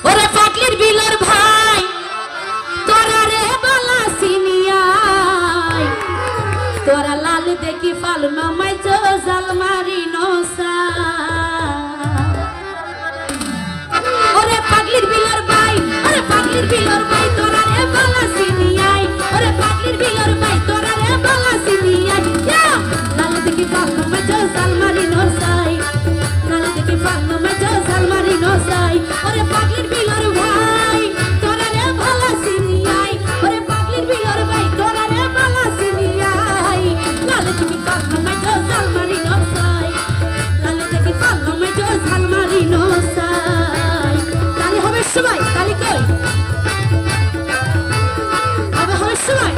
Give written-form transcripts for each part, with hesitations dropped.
ওরে পাগলির বিলের ভাই তোরা রে বালা সিনিয়াই তোরা লাল দেখি ফাল নামাই জাল মারি নসা ওরে পাগলির বিলের ভাই তোরা রে বালা সিনিয়াই ওরে পাগলির বিলের ভাই তোরা রে বালা সিনিয়াই লাল দেখি ফাল নামাই জাল মারি নসাই লাল দেখি ফাল নামাই জাল মারি নসাই ওরে পাগলির বিলের ভাই তোরা রে বালা সিনিয়াই ওরে পাগলির বিলের ভাই তোরা রে বালা সিনিয়াই লাল দেখি ফাল নামাই জাল মারি নসাই লাল দেখি ফাল নামাই জাল মারি নসাই তালি হবে সবাই তালি কই হবে সবাই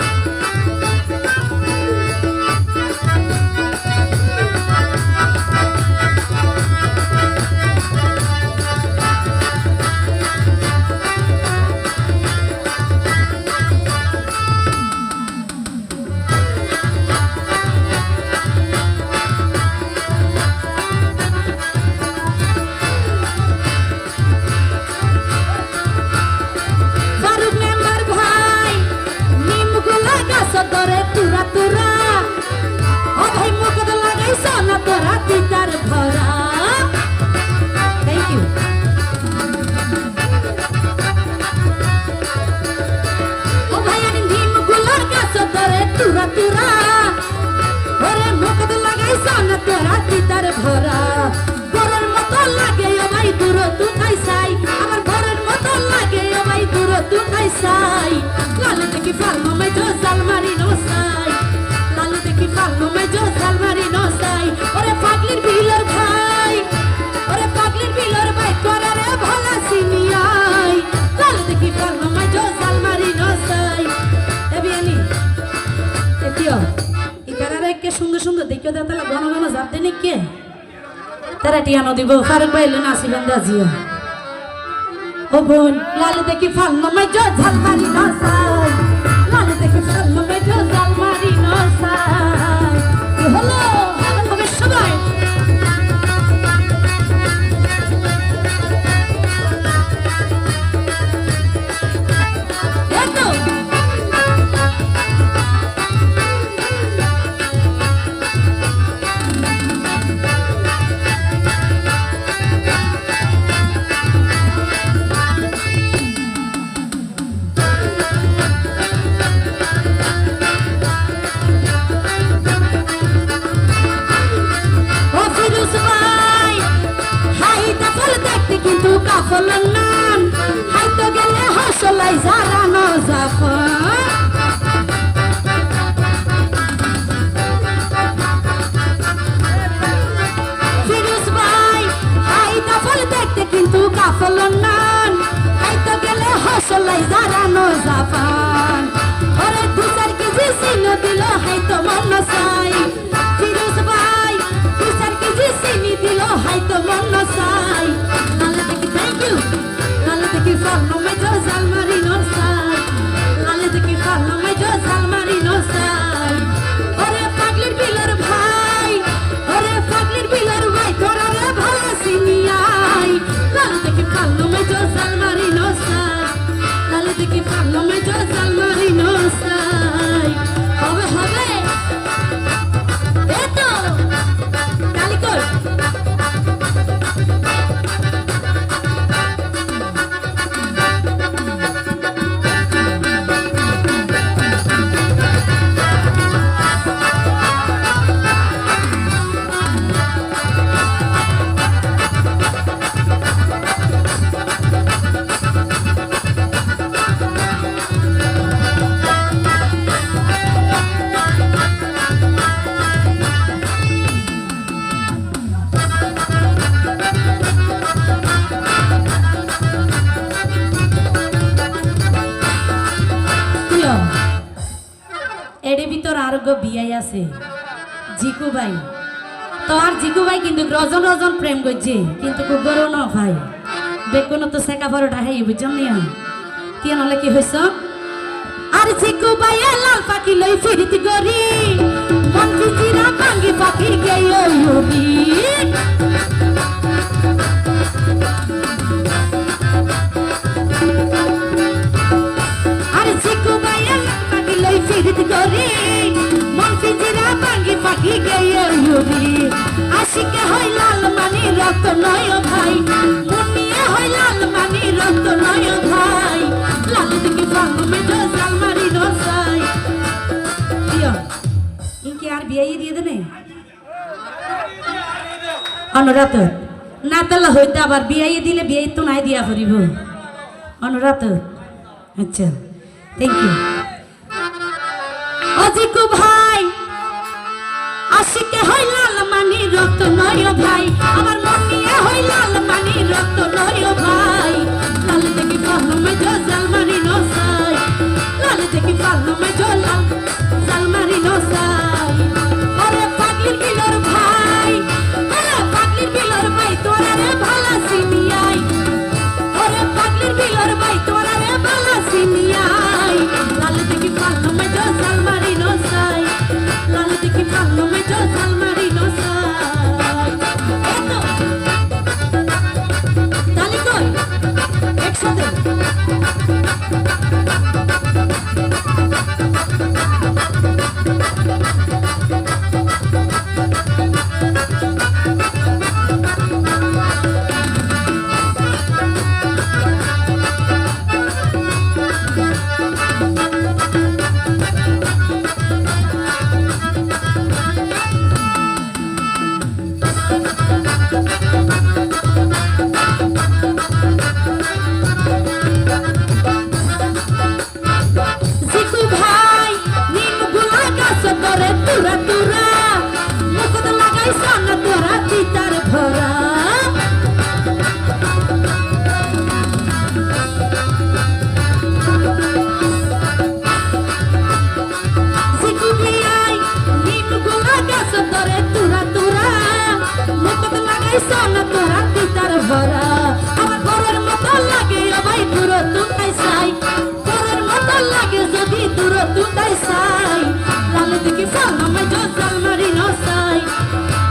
তোরে তুরা তুরা ও ভাই মুখত লাগাইছ না তোরা তিতার ভরা থ্যাংক ইউ ও ভাই আমি নিমগুলার গাছ তোরে তুরা তুরা ওরে মুখত লাগাইছ না তোরা তিতার ভরা ঘরের মতো লাগে ও ভাই দূর তু খাইছাই আমার ঘরের মতো লাগে ও ভাই দূর তু খাইছাই লাল দেখি ফাল মামাই জাল মারি নসাই লাল দেখি ফাল মামাই জাল মারি নসাই ওরে পাগলির বিলের ভাই তোরা রে ভালা সিনিয়াই লাল দেখি ফাল মামাই জাল মারি নসাই এবিয়ানি এতিও ইতারা কে সুন্দর সুন্দর দেখিও দাতালা ঘন ঘন যাতে নি কে তারা টিয়ানো দিব ফারুক ভাই লনা আসিবেন দাজিও ও বোন লাল দেখি ফাল মামাই জাল মারি নসাই লাল দেখি ফাল মামাই জাল মারি নসাই হলো হবে সবাই এতো কিন্তু কাফল নাম হাইতো গেলে হসলাই জারানো জাফর ফিরোজ ভাই হাইতা ফল দেখতে কিন্তু কাফল নাম হাইতো গেলে হসলাই জারানো জাফর ওরে 2-4 কেজি চিনি দিল হাইতো মন চাই ফিরোজ ভাই 2-4 কেজি চিনি দিল হাইতো মন চাই লাল দেখি ফাল নামাই জাল মারি নসাই লাল দেখি ফাল নামাই জাল মারি নসাই ওরে পাগলির বিলের ভাই তোরা রে ভালা সিনিয়াই লাল দেখি ফাল নামাই জাল মারি নসাই লাল দেখি ফাল নামাই জাল মারি নসাই হবে এতো তালি কর এডে ভিতর আর গো বিয়াই আছে জিকু ভাই তো আর জিকু ভাই কিন্তু রজন রজন প্রেম করছে কিন্তু খুব বড় না ভাই বেকুনো তো সেকা বড়টা হাই বুঝছেন নিয়া কি নহলে কি হইছ আর জিকু ভাই লাল পাখি লই ফিরিতি গরি মন চিরা ভাঙ্গি পাখি গেই ওই অনুরাত না তাহলে হইতে আবার বিয়ে দিলে বিয়ে তো নাই দিয়া করিব অনুরাত আচ্ছা থ্যাংক ইউ অজিকু ভাই আশিকে হই লাল মানি রক্ত নয় ভাই আমার মন নিয়ে হই লাল মানি রক্ত নয় ভাই লাল দেখি পাহলো মে জো জালমারি নসাই লাল দেখি পাহলো মে জো লাল জালমারি নসাই ওরে পাগলির বিলর ভাই ওরে পাগলির বিলর ভাই তোরা রে ভালা সিনিয়াই ওরে পাগলির বিলর ভাই তোরা রে ভালা সিনিয়াই লাল দেখি পাহলো মে জো জালমারি নসাই লাল দেখি পাহলো মে জো জালমারি নসাই এতো তালি কই একসাথে সোনা তোরা তিতার ভরা আমার ঘরের মতো লাগে ভাই দূর তুই সাই ঘরের মতো লাগে যদি দূর তুই সাই লাল দিকে ফানো মে জো জালমারি নসাই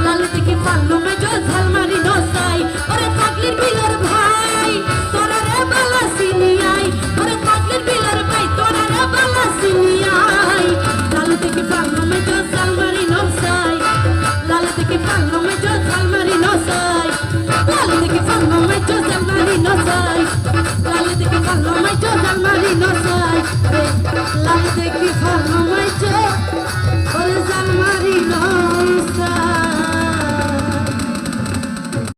লাল দিকে ফানো মে জো জালমারি নসাই ওরে পাগলির বিলর ভাই তোরা রে বালা সিনিয়াই ওরে পাগলির বিলর ভাই তোরা রে বালা সিনিয়াই লাল দিকে ফানো মে জো জালমারি নসাই লাল দিকে ফানো মে জো জালমারি নসাই লাল দিকে ফানো মে জো জালমারি নসাই লাল দিকে ফানো মে জো জালমারি নসাই লাল দিকে ফানো মে জো